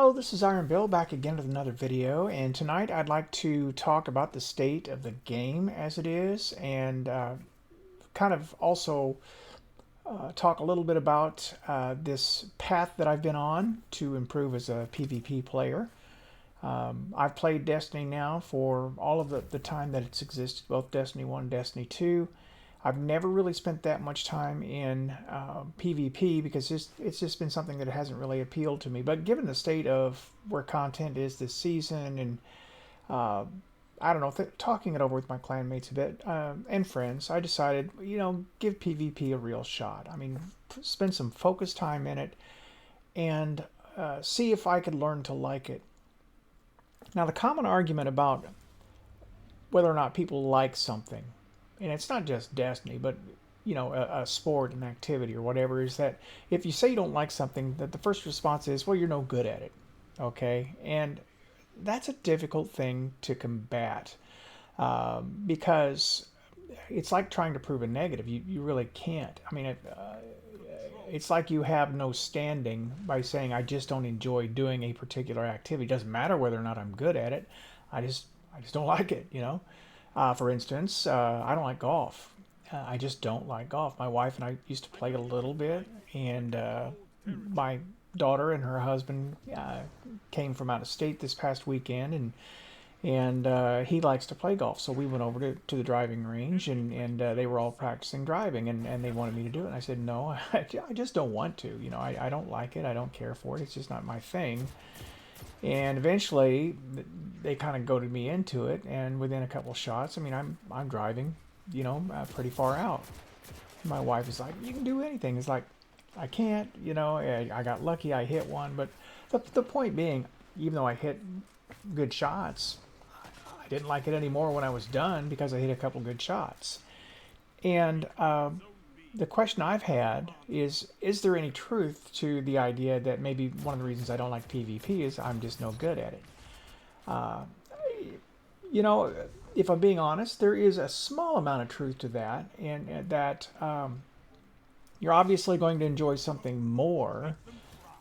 Hello, this is Iron Bill back again with another video, and tonight I'd like to talk about the state of the game as it is, and kind of also talk a little bit about this path that I've been on to improve as a PvP player. I've played Destiny now for all of the time that it's existed, both Destiny 1 and Destiny 2. I've never really spent that much time in PvP because it's just been something that hasn't really appealed to me. But given the state of where content is this season, and uh, I don't know, talking it over with my clanmates a bit and friends, I decided, give PvP a real shot. I mean, spend some focused time in it and see if I could learn to like it. Now, the common argument about whether or not people like something, and it's not just Destiny, but a sport, an activity, or whatever, is that if you say you don't like something, that the first response is, well, you're no good at it. Okay, and that's a difficult thing to combat because it's like trying to prove a negative. You really can't. I mean, it's like you have no standing by saying I just don't enjoy doing a particular activity. It doesn't matter whether or not I'm good at it. I just don't like it. For instance, I don't like golf. I just don't like golf. My wife and I used to play a little bit, and my daughter and her husband came from out of state this past weekend, and he likes to play golf. So we went over to the driving range, and they were all practicing driving, and they wanted me to do it. And I said, no, I just don't want to. I don't like it. I don't care for it. It's just not my thing. And eventually, they kind of goaded me into it. And within a couple of shots, I mean, I'm driving, pretty far out. My wife is like, "You can do anything." It's like, I can't. I got lucky. I hit one, but the point being, even though I hit good shots, I didn't like it anymore when I was done because I hit a couple good shots. And the question I've had is there any truth to the idea that maybe one of the reasons I don't like PvP is I'm just no good at it? Uh, if I'm being honest, there is a small amount of truth to that, and that you're obviously going to enjoy something more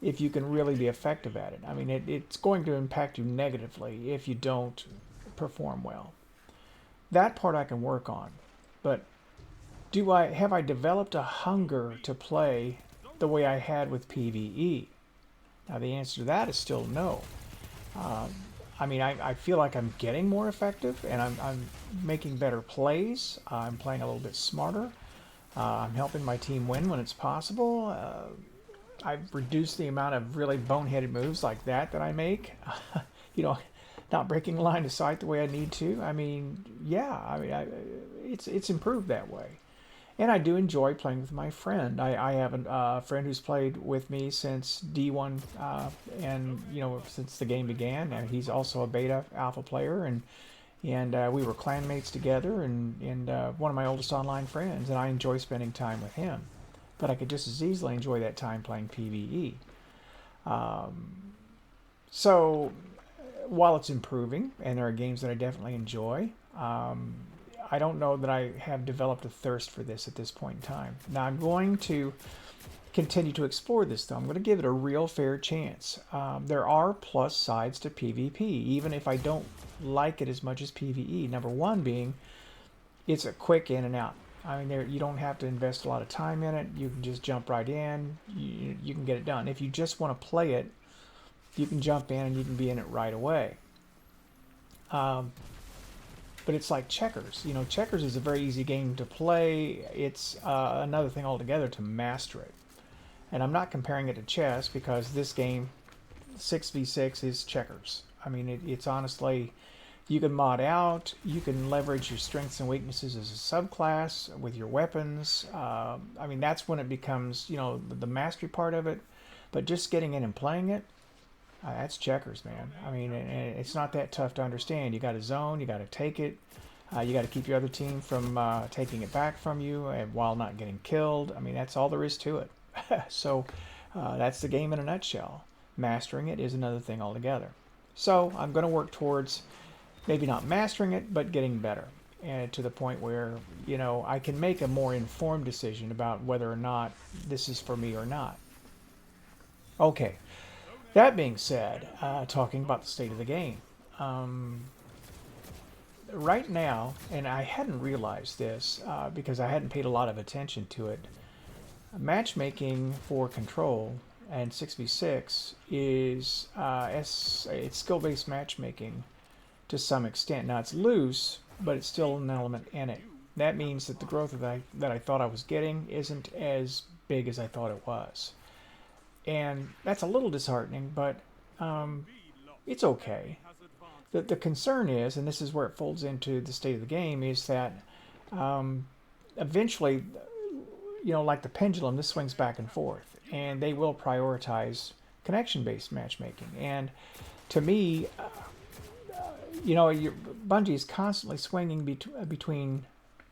if you can really be effective at it. I mean, it's going to impact you negatively if you don't perform well. That part I can work on, but have I developed a hunger to play the way I had with PvE? Now the answer to that is still no. I mean, I feel like I'm getting more effective, and I'm making better plays. I'm playing a little bit smarter. I'm helping my team win when it's possible. I've reduced the amount of really boneheaded moves like that I make. you know, Not breaking line of sight the way I need to. I mean, yeah, it's improved that way. And I do enjoy playing with my friend. I have a friend who's played with me since D1, and since the game began. And he's also a beta alpha player, and we were clanmates together, and one of my oldest online friends. And I enjoy spending time with him, but I could just as easily enjoy that time playing PvE. So while it's improving, and there are games that I definitely enjoy, I don't know that I have developed a thirst for this at this point in time. Now I'm going to continue to explore this, though. I'm going to give it a real fair chance. There are plus sides to PvP, even if I don't like it as much as PvE. Number one being, it's a quick in and out. I mean, you don't have to invest a lot of time in it. You can just jump right in. You can get it done. If you just want to play it, you can jump in and you can be in it right away. But it's like checkers. Checkers is a very easy game to play. It's another thing altogether to master it. And I'm not comparing it to chess because this game, 6v6, is checkers. I mean, it's honestly, you can mod out, you can leverage your strengths and weaknesses as a subclass with your weapons. I mean, that's when it becomes, the mastery part of it. But just getting in and playing it, that's checkers, man. I mean, and it's not that tough to understand. You got to zone, you got to take it, you got to keep your other team from taking it back from you, and while not getting killed. I mean, that's all there is to it. So that's the game in a nutshell. Mastering it is another thing altogether. So I'm going to work towards maybe not mastering it, but getting better, and to the point where I can make a more informed decision about whether or not this is for me or not. Okay. That being said, talking about the state of the game, um, right now, and I hadn't realized this because I hadn't paid a lot of attention to it, matchmaking for Control and 6v6 is it's skill-based matchmaking to some extent. Now it's loose, but it's still an element in it. That means that the growth that I thought I was getting isn't as big as I thought it was. And that's a little disheartening, but it's okay. The concern is, and this is where it folds into the state of the game, is that eventually, like the pendulum, this swings back and forth, and they will prioritize connection-based matchmaking. And to me, Bungie is constantly swinging between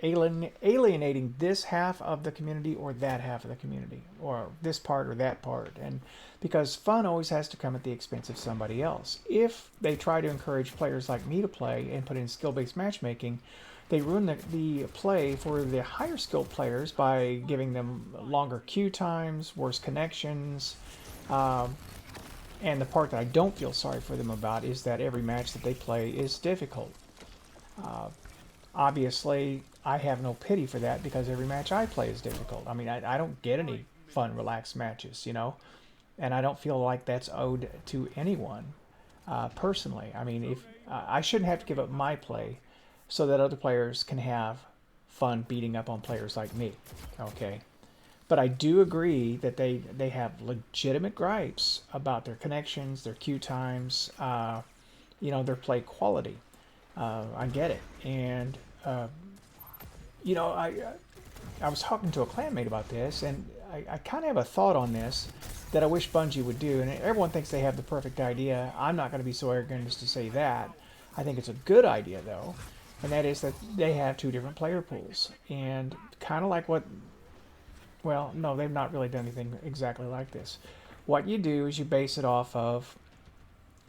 alienating this half of the community or that half of the community, or this part or that part, and because fun always has to come at the expense of somebody else. If they try to encourage players like me to play and put in skill-based matchmaking, they ruin the play for the higher skilled players by giving them longer queue times, worse connections, and the part that I don't feel sorry for them about is that every match that they play is difficult. Obviously, I have no pity for that because every match I play is difficult. I mean, I don't get any fun, relaxed matches, and I don't feel like that's owed to anyone personally. I mean, if I shouldn't have to give up my play so that other players can have fun beating up on players like me, okay? But I do agree that they have legitimate gripes about their connections, their queue times, their play quality. I get it. And, I was talking to a clanmate about this, and I kind of have a thought on this that I wish Bungie would do. And everyone thinks they have the perfect idea. I'm not going to be so arrogant as to say that. I think it's a good idea, though. And that is that they have two different player pools. And kind of like well, no, they've not really done anything exactly like this. What you do is you base it off of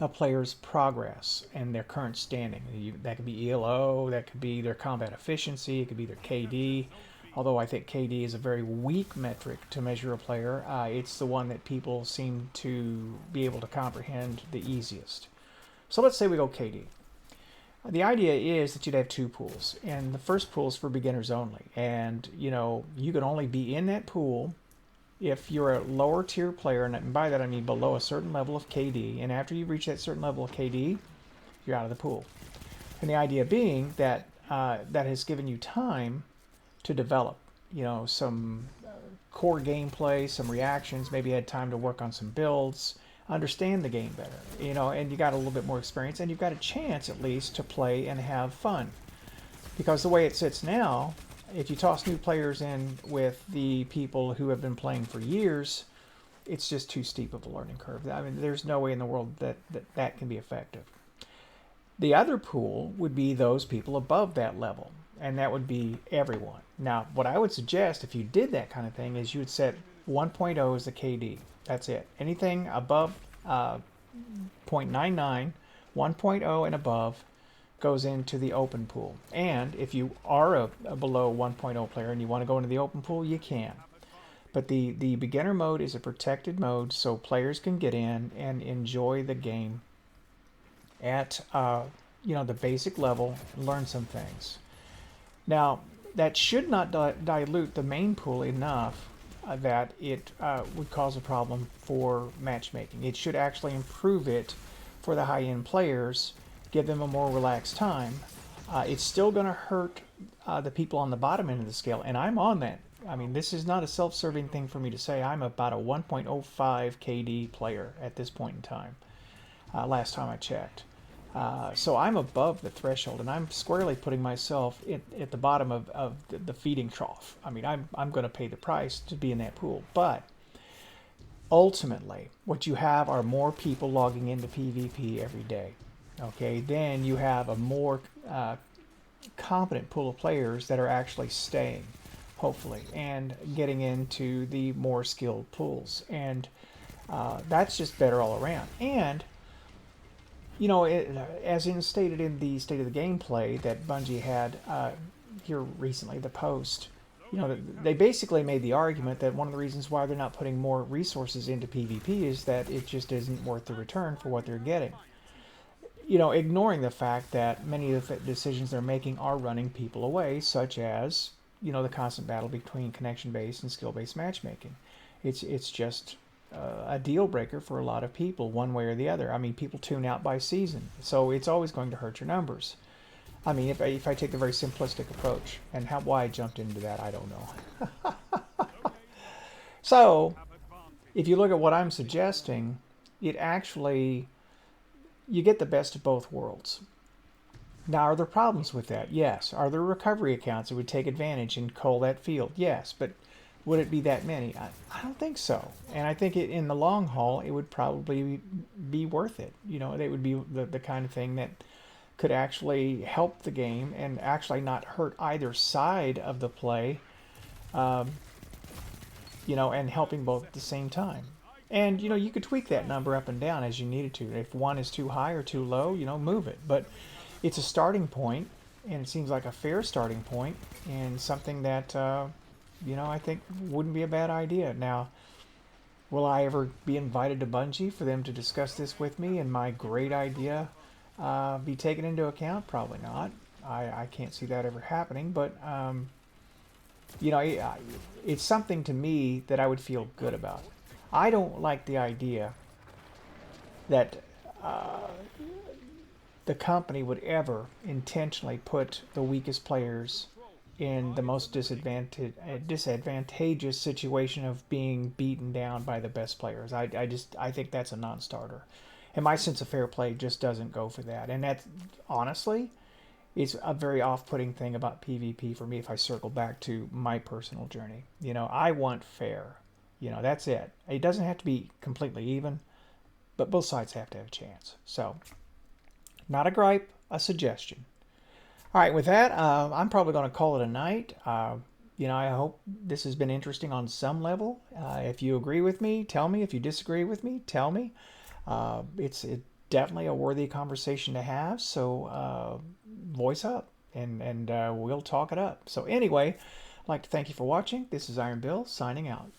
a player's progress and their current standing. That could be ELO, that could be their combat efficiency, it could be their KD. Although I think KD is a very weak metric to measure a player, it's the one that people seem to be able to comprehend the easiest. So let's say we go KD. The idea is that you'd have two pools, and the first pool is for beginners only. And, you can only be in that pool if you're a lower tier player, and by that I mean below a certain level of KD, and after you reach that certain level of KD, you're out of the pool. And the idea being that that has given you time to develop, some core gameplay, some reactions, maybe you had time to work on some builds, understand the game better, and you got a little bit more experience, and you've got a chance at least to play and have fun. Because the way it sits now, if you toss new players in with the people who have been playing for years, it's just too steep of a learning curve. I mean, there's no way in the world that can be effective. The other pool would be those people above that level, and that would be everyone. Now, what I would suggest if you did that kind of thing is you would set 1.0 as the KD. That's it. Anything above 0.99, 1.0 and above goes into the open pool. And if you are a below 1.0 player and you want to go into the open pool, you can. But the beginner mode is a protected mode, so players can get in and enjoy the game at the basic level, learn some things. Now, that should not dilute the main pool enough that it would cause a problem for matchmaking. It should actually improve it for the high-end players, give them a more relaxed time. It's still going to hurt the people on the bottom end of the scale, and I'm on that. I mean, this is not a self-serving thing for me to say. I'm about a 1.05 KD player at this point in time, last time I checked. So I'm above the threshold, and I'm squarely putting myself at the bottom of the feeding trough. I mean, I'm going to pay the price to be in that pool. But ultimately, what you have are more people logging into PvP every day. Okay, then you have a more competent pool of players that are actually staying, hopefully, and getting into the more skilled pools. And that's just better all around. And as stated in the State of the Gameplay that Bungie had here recently, the post, They basically made the argument that one of the reasons why they're not putting more resources into PvP is that it just isn't worth the return for what they're getting. Ignoring the fact that many of the decisions they're making are running people away, such as, the constant battle between connection-based and skill-based matchmaking. It's just a deal breaker for a lot of people, one way or the other. I mean, people tune out by season, so it's always going to hurt your numbers. I mean, if I take the very simplistic approach, and why I jumped into that, I don't know. So, if you look at what I'm suggesting, it actually, you get the best of both worlds. Now, are there problems with that? Yes. Are there recovery accounts that would take advantage and cull that field? Yes. But would it be that many? I don't think so. And I think in the long haul, it would probably be worth it. It would be the kind of thing that could actually help the game and actually not hurt either side of the play, and helping both at the same time. And, you could tweak that number up and down as you needed to. If one is too high or too low, move it. But it's a starting point, and it seems like a fair starting point, and something that, I think wouldn't be a bad idea. Now, will I ever be invited to Bungie for them to discuss this with me and my great idea be taken into account? Probably not. I can't see that ever happening, but, it's something to me that I would feel good about. I don't like the idea that the company would ever intentionally put the weakest players in the most disadvantageous situation of being beaten down by the best players. I think that's a non-starter. And my sense of fair play just doesn't go for that. And that's, honestly, it's a very off-putting thing about PvP for me if I circle back to my personal journey. I want fair. That's it. It doesn't have to be completely even, but both sides have to have a chance. So, not a gripe, a suggestion. All right, with that, I'm probably going to call it a night. I hope this has been interesting on some level. If you agree with me, tell me. If you disagree with me, tell me. It's definitely a worthy conversation to have, so voice up, and we'll talk it up. So anyway, I'd like to thank you for watching. This is Iron Bill, signing out.